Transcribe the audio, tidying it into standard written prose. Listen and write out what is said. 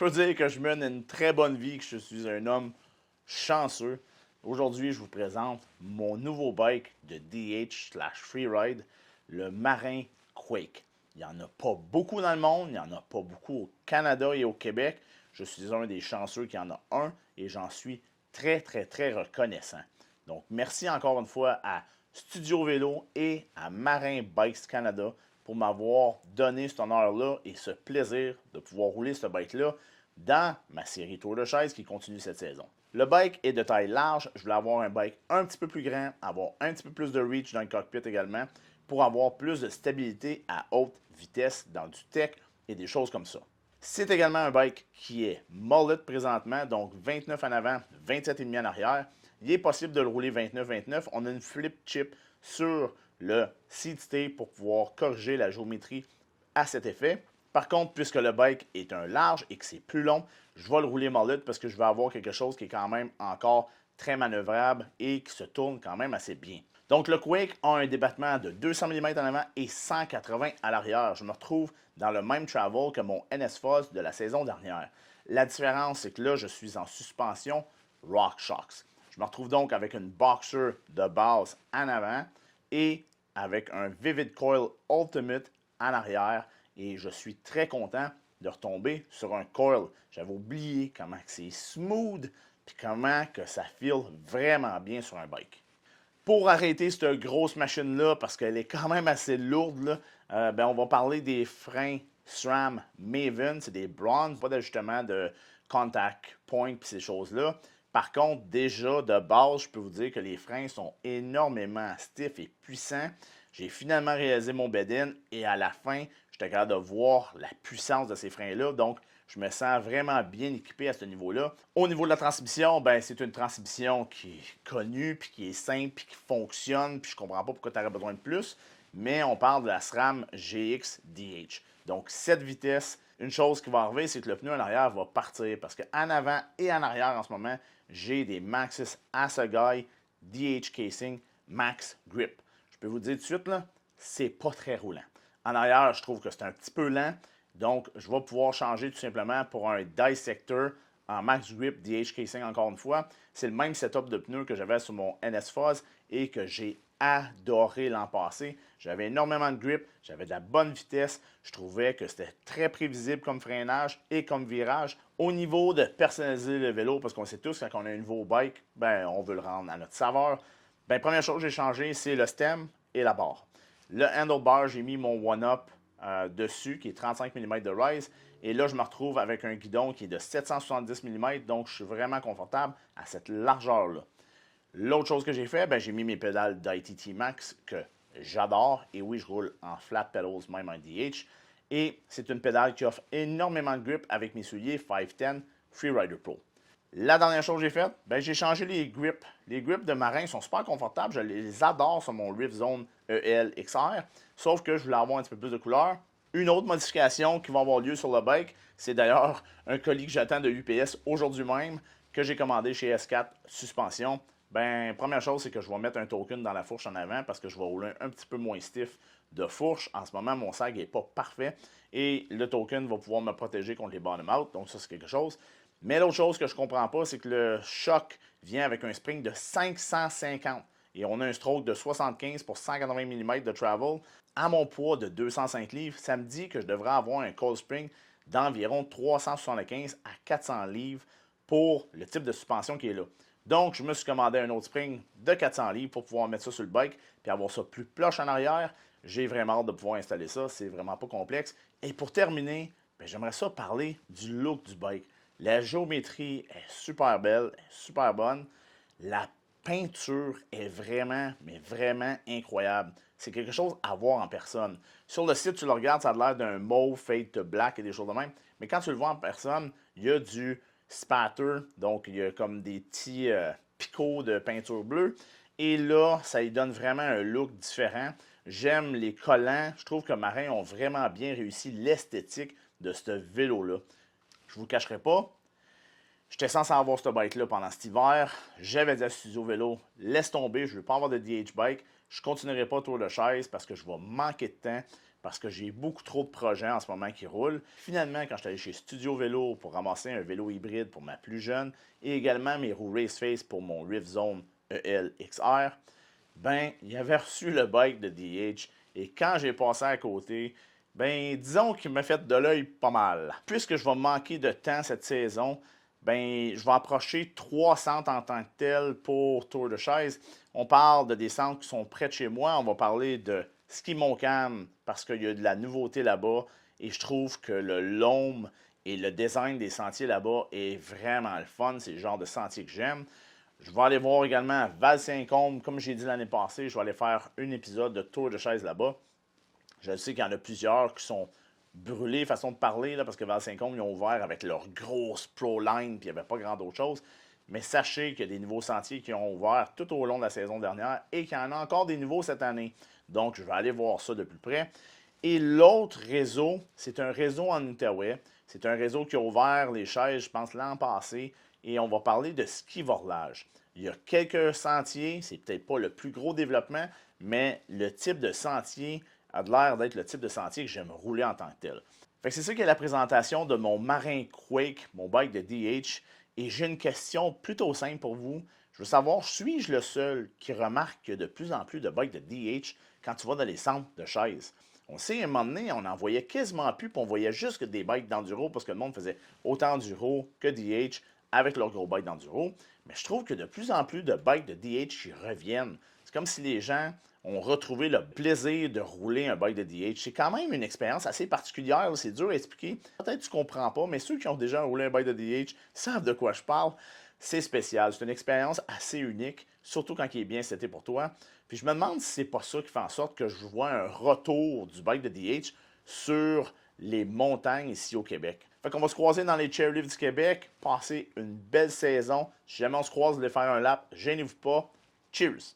peux dire que je mène une très bonne vie, que je suis un homme chanceux. Aujourd'hui, je vous présente mon nouveau bike de DH/Freeride, le Marin Quake. Il n'y en a pas beaucoup dans le monde, il n'y en a pas beaucoup au Canada et au Québec. Je suis un des chanceux qui en a un et j'en suis très reconnaissant. Donc, merci encore une fois à Studio Vélo et à Marin Bikes Canada pour m'avoir donné cet honneur-là et ce plaisir de pouvoir rouler ce bike-là dans ma série Tour de chaise qui continue cette saison. Le bike est de taille large. Je voulais avoir un bike un petit peu plus grand, avoir un petit peu plus de reach dans le cockpit également pour avoir plus de stabilité à haute vitesse dans du tech et des choses comme ça. C'est également un bike qui est mullet présentement, donc 29 en avant, 27,5 en arrière. Il est possible de le rouler 29-29. On a une flip chip sur le seat stay pour pouvoir corriger la géométrie à cet effet. Par contre, puisque le bike est un large et que c'est plus long, je vais le rouler mullet parce que je vais avoir quelque chose qui est quand même encore très manœuvrable et qui se tourne quand même assez bien. Donc le Quake a un débattement de 200 mm en avant et 180 à l'arrière. Je me retrouve dans le même travel que mon NS-Fuzz de la saison dernière. La différence, c'est que là, je suis en suspension RockShox. Je me retrouve donc avec une Boxer de base en avant et avec un Vivid Coil Ultimate en arrière. Et je suis très content de retomber sur un coil. J'avais oublié comment c'est smooth et comment que ça feel vraiment bien sur un bike. Pour arrêter cette grosse machine-là, parce qu'elle est quand même assez lourde, là, on va parler des freins SRAM Maven. C'est des bronze, pas d'ajustement de contact point et ces choses-là. Par contre, déjà, de base, je peux vous dire que les freins sont énormément stiff et puissants. J'ai finalement réalisé mon bed-in et à la fin, j'étais capable de voir la puissance de ces freins-là. Donc, je me sens vraiment bien équipé à ce niveau-là. Au niveau de la transmission, c'est une transmission qui est connue, puis qui est simple, puis qui fonctionne, puis je comprends pas pourquoi tu aurais besoin de plus. Mais on parle de la SRAM GX DH. Donc, 7 vitesses. Une chose qui va arriver, c'est que le pneu en arrière va partir parce qu'en avant et en arrière, en ce moment, j'ai des Maxxis Assegai DH Casing Max Grip. Je peux vous dire tout de suite, là, c'est pas très roulant. En arrière, je trouve que c'est un petit peu lent. Donc, je vais pouvoir changer tout simplement pour un Dissector en Max Grip DH Casing encore une fois. C'est le même setup de pneus que j'avais sur mon NS-Fuzz et que j'ai adoré l'an passé. J'avais énormément de grip, j'avais de la bonne vitesse. Je trouvais que c'était très prévisible comme freinage et comme virage. Au niveau de personnaliser le vélo, parce qu'on sait tous quand on a un nouveau bike, on veut le rendre à notre saveur. Première chose que j'ai changé, c'est le stem et la barre. Le handlebar, j'ai mis mon one-up dessus, qui est 35 mm de rise. Et là, je me retrouve avec un guidon qui est de 770 mm, donc je suis vraiment confortable à cette largeur-là. L'autre chose que j'ai fait, j'ai mis mes pédales d'ITT Max que j'adore. Et oui, je roule en flat pedals, même en DH. Et c'est une pédale qui offre énormément de grip avec mes souliers 510 Freerider Pro. La dernière chose que j'ai faite, j'ai changé les grips. Les grips de marin sont super confortables. Je les adore sur mon Rift Zone EL XR. Sauf que je voulais avoir un petit peu plus de couleur. Une autre modification qui va avoir lieu sur le bike, c'est d'ailleurs un colis que j'attends de UPS aujourd'hui même, que j'ai commandé chez S4 Suspension. Première chose, c'est que je vais mettre un token dans la fourche en avant parce que je vais rouler un petit peu moins stiff de fourche. En ce moment, mon sag n'est pas parfait et le token va pouvoir me protéger contre les bottom out. Donc ça, c'est quelque chose. Mais l'autre chose que je ne comprends pas, c'est que le choc vient avec un spring de 550 et on a un stroke de 75 pour 180 mm de travel. À mon poids de 205 livres, ça me dit que je devrais avoir un cold spring d'environ 375 à 400 livres pour le type de suspension qui est là. Donc, je me suis commandé un autre spring de 400 livres pour pouvoir mettre ça sur le bike puis avoir ça plus plush en arrière. J'ai vraiment hâte de pouvoir installer ça. C'est vraiment pas complexe. Et pour terminer, j'aimerais ça parler du look du bike. La géométrie est super belle, est super bonne. La peinture est vraiment, mais vraiment incroyable. C'est quelque chose à voir en personne. Sur le site, tu le regardes, ça a l'air d'un mauve fade to black et des choses de même. Mais quand tu le vois en personne, il y a du spatter, donc il y a comme des petits picots de peinture bleue. Et là, ça lui donne vraiment un look différent. J'aime les collants. Je trouve que Marin ont vraiment bien réussi l'esthétique de ce vélo-là. Je ne vous le cacherai pas, j'étais censé avoir ce bike-là pendant cet hiver. J'avais dit à Studio Vélo, laisse tomber, je ne veux pas avoir de DH bike. Je ne continuerai pas Tour de chaise parce que je vais manquer de temps. parce que j'ai beaucoup trop de projets en ce moment qui roulent. Finalement, quand je suis allé chez Studio Vélo pour ramasser un vélo hybride pour ma plus jeune et également mes roues Raceface pour mon Rift Zone EL XR, ben, il avait reçu le bike de DH et quand j'ai passé à côté, ben, disons qu'il m'a fait de l'œil pas mal. Puisque je vais manquer de temps cette saison, ben, je vais approcher 3 centres en tant que tel pour Tour de Chaise. On parle de des centres qui sont près de chez moi. On va parler de Ski Montcalm parce qu'il y a de la nouveauté là-bas et je trouve que le loam et le design des sentiers là-bas est vraiment le fun. C'est le genre de sentier que j'aime. Je vais aller voir également Val-Saint-Côme. Comme j'ai dit l'année passée, je vais aller faire un épisode de Tour de Chaise là-bas. Je sais qu'il y en a plusieurs qui sont brûlés, façon de parler, là, parce que Val-Saint-Côme, ils ont ouvert avec leur grosse pro line, puis il n'y avait pas grand d'autre chose. Mais sachez qu'il y a des nouveaux sentiers qui ont ouvert tout au long de la saison dernière et qu'il y en a encore des nouveaux cette année. Donc, je vais aller voir ça de plus près. Et l'autre réseau, c'est un réseau en Outaouais. C'est un réseau qui a ouvert les chaises, je pense, l'an passé. Et on va parler de ski vorlage. Il y a quelques sentiers, c'est peut-être pas le plus gros développement, mais le type de sentier a l'air d'être le type de sentier que j'aime rouler en tant que tel. Fait que c'est ça qui est la présentation de mon Marin Quake, mon bike de DH. Et j'ai une question plutôt simple pour vous. Je veux savoir, suis-je le seul qui remarque qu'il y a de plus en plus de bikes de DH quand tu vas dans les centres de chaises? On sait, à un moment donné, on en voyait quasiment plus, puis on voyait juste que des bikes d'enduro parce que le monde faisait autant enduro que DH avec leurs gros bikes d'enduro. Mais je trouve que de plus en plus de bikes de DH qui reviennent. C'est comme si les gens ont retrouvé le plaisir de rouler un bike de DH. C'est quand même une expérience assez particulière, c'est dur à expliquer. Peut-être que tu ne comprends pas, mais ceux qui ont déjà roulé un bike de DH savent de quoi je parle. C'est spécial, c'est une expérience assez unique, surtout quand il est bien seté pour toi. Puis je me demande si c'est pas ça qui fait en sorte que je vois un retour du bike de DH sur les montagnes ici au Québec. Fait qu'on va se croiser dans les chairlifts du Québec, passer une belle saison. Si jamais on se croise, aller faire un lap, gênez-vous pas. Cheers!